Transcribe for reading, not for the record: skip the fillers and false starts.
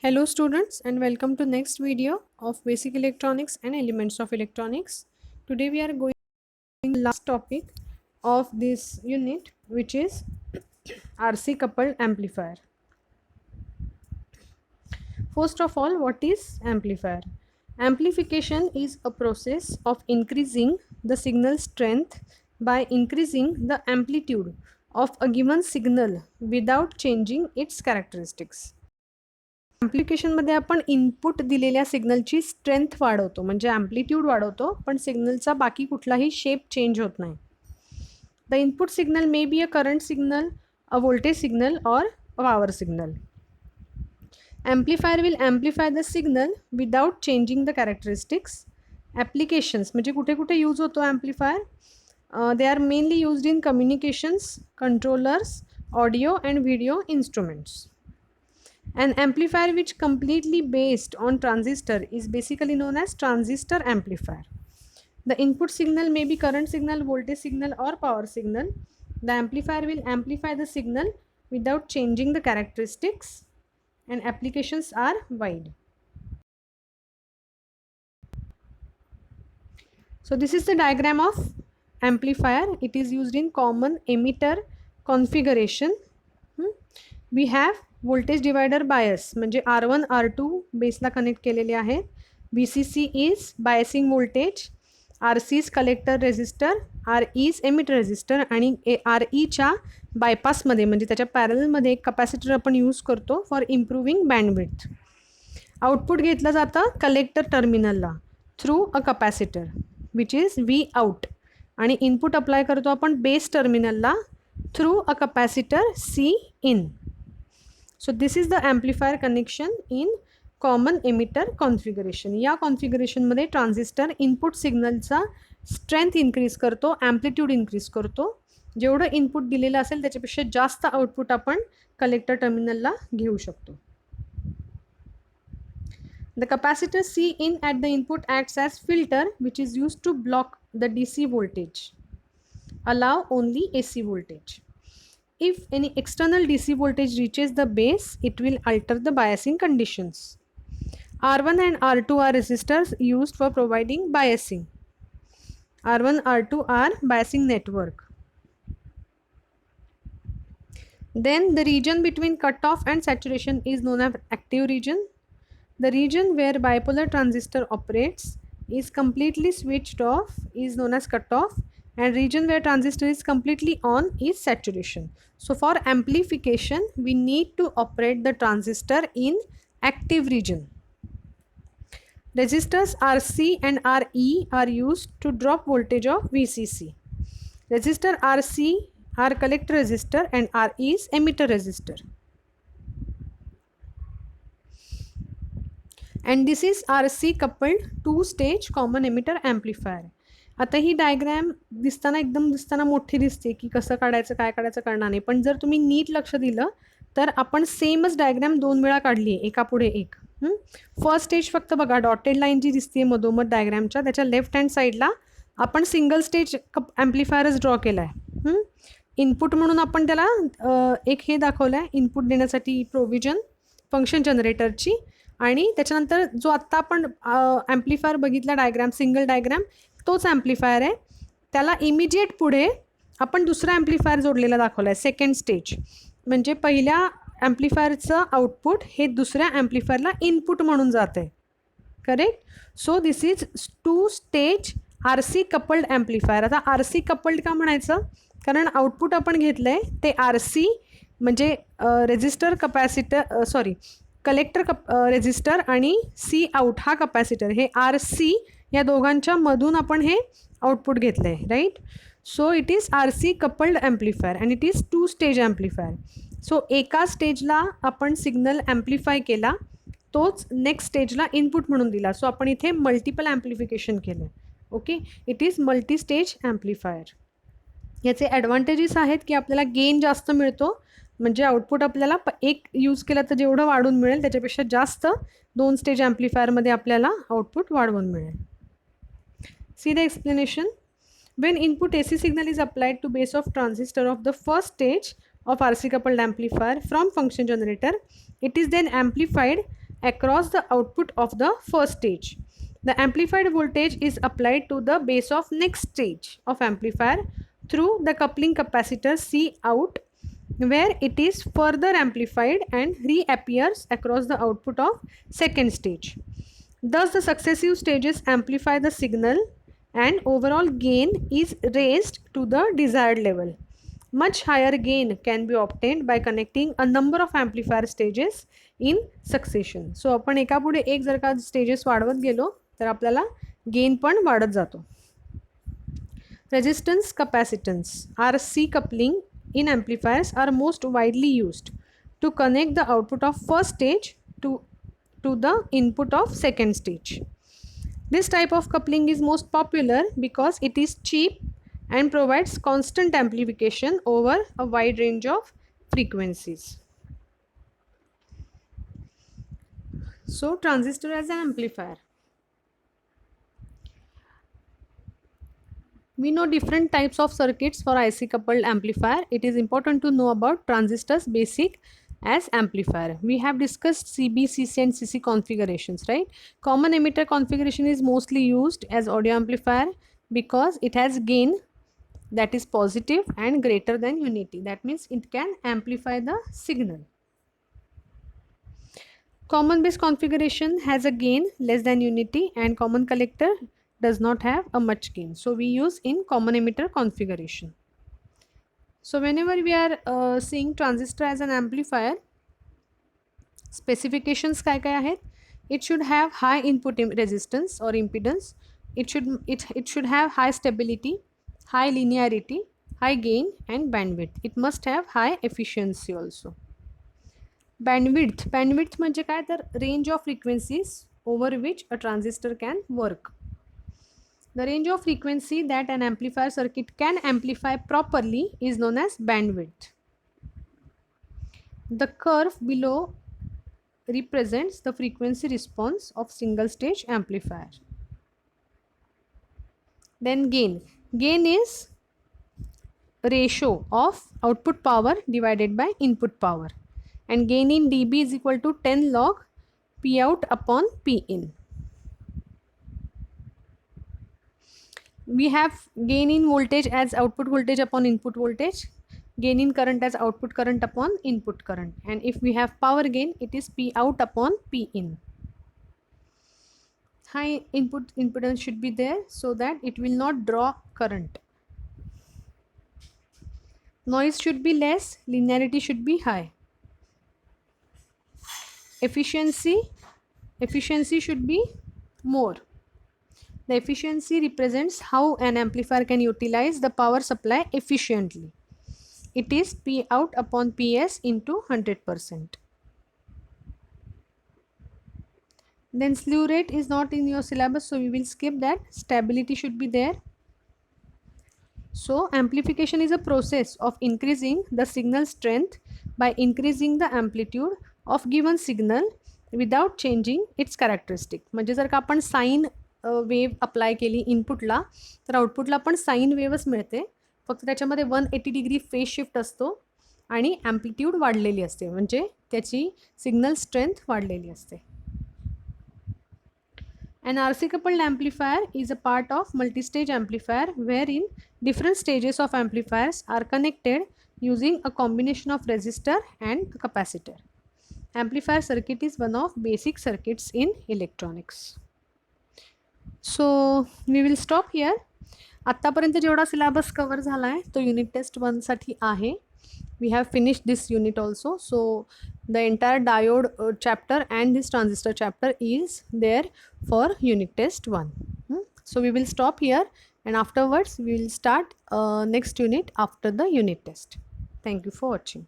Hello students and welcome to next video of basic electronics and elements of electronics. Today we are going to the last topic of this unit, which is RC coupled amplifier. First of all, what is amplifier? Amplification is a process of increasing the signal strength by increasing the amplitude of a given signal without changing its characteristics. ॲम्प्लिफिकेशनमध्ये आपण input दिलेल्या सिग्नलची strength वाढवतो, म्हणजे amplitude वाढवतो, पण सिग्नलचा बाकी कुठलाही शेप चेंज होत नाही. The input signal may be a current signal, a voltage signal or power signal. Amplifier will amplify the signal without changing the characteristics. Applications म्हणजे कुठे कुठे यूज होतो amplifier? They are mainly used in communications, controllers, audio and video instruments. An amplifier which completely based on transistor is basically known as transistor amplifier. The input signal may be current signal, voltage signal or power signal. The amplifier will amplify the signal without changing the characteristics, and applications are wide. So this is the diagram of amplifier. It is used in common emitter configuration. We have voltage divider bias, म्हणजे R1 R2 बेसला connect केलेले आहेत. VCC is biasing voltage, RC is collector resistor, RE is emitter resistor आणि REच्या बायपासमध्ये म्हणजे त्याच्या पॅरलमध्ये एक capacitor आपण use करतो फॉर इम्प्रूव्हिंग बँडविड्थ. आउटपुट घेतलं जातं कलेक्टर टर्मिनलला through a capacitor which is V out, आणि इनपुट अप्लाय करतो आपण बेस टर्मिनलला through a capacitor C in. So this is the amplifier connection in common emitter configuration. या कॉन्फिगरेशनमध्ये transistor input सिग्नलचा strength increase करतो, ॲम्प्लिट्यूड इन्क्रीज करतो. जेवढं input दिलेलं असेल त्याच्यापेक्षा जास्त आउटपुट आपण कलेक्टर टर्मिनलला घेऊ शकतो. The capacitor C in at the input acts as filter which is used to block the DC voltage, allow only AC voltage. If any external DC voltage reaches the base, it will alter the biasing conditions. R1 and R2 are resistors used for providing biasing. R1, R2 are biasing network. Then the region between cutoff and saturation is known as active region. The region where bipolar transistor operates is completely switched off is known as cutoff, and region where transistor is completely on is saturation. So for amplification we need to operate the transistor in active region. Resistors RC and RE are used to drop voltage of VCC. Resistor RC are collector resistor and RE is emitter resistor. And this is RC coupled two-stage common emitter amplifier. आता ही diagram दिसताना मोठी दिसते की कसं काढायचं काय काढायचं कळणार नाही, पण जर तुम्ही नीट लक्ष दिलं तर आपण सेमच डायग्रॅम 2 वेळा काढली आहे, एका पुढे एक. फर्स्ट स्टेज फक्त बघा, डॉटेड लाईन जी दिसते मधोमध डायग्रॅमच्या त्याच्या लेफ्ट हँड साईडला आपण सिंगल स्टेज ॲम्प्लिफायरच ड्रॉ केला आहे. इनपुट म्हणून आपण त्याला एक हे दाखवलं आहे इनपुट देण्यासाठी प्रोव्हिजन फंक्शन जनरेटरची, आणि त्याच्यानंतर जो आत्ता आपण ॲम्प्लिफायर बघितला डायग्रॅम सिंगल डायग्रॅम तोच ॲम्प्लिफायर आहे, त्याला इमिजिएट पुढे आपण दुसरा ॲम्प्लिफायर जोडलेला दाखवला आहे सेकंड स्टेज. म्हणजे पहिल्या ॲम्प्लिफायरचं आउटपुट हे दुसऱ्या ॲम्प्लिफायरला इनपुट म्हणून जात आहे, correct. So this is two stage RC coupled amplifier. आता RC कपल्ड का म्हणायचं? कारण आउटपुट आपण घेतलं आहे ते RC म्हणजे रेजिस्टर कपॅसिटर कलेक्टर रेजिस्टर आणि C आउट हा कपॅसिटर, हे RC या दोघांच्या मधून आपण हे आउटपुट घेतलं आहे, right. So it is RC coupled amplifier and it is two stage amplifier. So एका स्टेजला आपण सिग्नल ॲम्प्लिफाय केला, तोच नेक्स्ट स्टेजला इनपुट म्हणून दिला. सो आपण इथे मल्टिपल ॲम्प्लिफिकेशन केलं. Okay, it is multi stage amplifier. याचे ॲडव्हान्टेजेस आहेत की आपल्याला गेन जास्त मिळतो, म्हणजे आउटपुट आपल्याला एक यूज केला तर जेवढं वाढून मिळेल त्याच्यापेक्षा जास्त 2 स्टेज ॲम्प्लिफायरमध्ये आपल्याला आउटपुट वाढवून मिळेल. See the explanation. When input AC signal is applied to base of transistor of the first stage of RC coupled amplifier from function generator, it is then amplified across the output of the first stage. The amplified voltage is applied to the base of next stage of amplifier through the coupling capacitor C out, where it is further amplified and reappears across the output of second stage. Thus, the successive stages amplify the signal and overall gain is raised to the desired level. Much higher gain can be obtained by connecting a number of amplifier stages in succession. So आपण एकापुढे एक जर का stages वाढवत गेलो तर आपल्याला gain पण वाढत जातो. Resistance capacitance RC coupling in amplifiers are most widely used to connect the output of first stage to the input of second stage. This type of coupling is most popular because it is cheap and provides constant amplification over a wide range of frequencies. So, transistor as an amplifier. We know different types of circuits for IC coupled amplifier. It is important to know about transistors basic as amplifier. We have discussed CB, CC and CC configurations, right? Common emitter configuration is mostly used as audio amplifier because it has gain that is positive and greater than unity. That means it can amplify the signal. Common base configuration has a gain less than unity and common collector does not have a much gain. So we use in common emitter configuration. So whenever we are seeing transistor as an amplifier, specifications काय काय आहेत? It should have high input resistance or impedance. It should have high stability, high linearity, high gain and bandwidth. It must have high efficiency also. Bandwidth म्हणजे काय तर range of frequencies over which a transistor can work. The range of frequency that an amplifier circuit can amplify properly is known as bandwidth. The curve below represents the frequency response of single stage amplifier. Then gain. Gain is ratio of output power divided by input power. And gain in dB is equal to 10 log P out upon P in. We have gain in voltage as output voltage upon input voltage, gain in current as output current upon input current, and if we have power gain, it is P out upon P in. High input impedance should be there so that it will not draw current. Noise should be less, linearity should be high. Efficiency should be more. The efficiency represents how an amplifier can utilize the power supply efficiently. It is P out upon PS into 100%. Then slew rate is not in your syllabus, so we will skip that. Stability should be there. So amplification is a process of increasing the signal strength by increasing the amplitude of given signal without changing its characteristic. म्हणजे जर का आपण sine wave apply केली इनपुटला तर आउटपुटला पण sign वेवच मिळते, फक्त त्याच्यामध्ये 180 डिग्री फेज शिफ्ट असतो आणि ॲम्प्लिट्यूड वाढलेली असते, म्हणजे त्याची सिग्नल स्ट्रेंथ वाढलेली असते. An RC coupled amplifier is a part of multi-stage amplifier wherein different stages of amplifiers are connected using a combination of resistor and capacitor. Amplifier circuit is one of basic circuits in electronics. So we will stop here. आत्तापर्यंत जेवढा syllabus cover झाला आहे तो unit test 1 साठी आहे. We have finished this unit also. So the entire diode chapter and this transistor chapter is there for unit test 1. So we will stop here and afterwards we will start next unit after the unit test. Thank you for watching.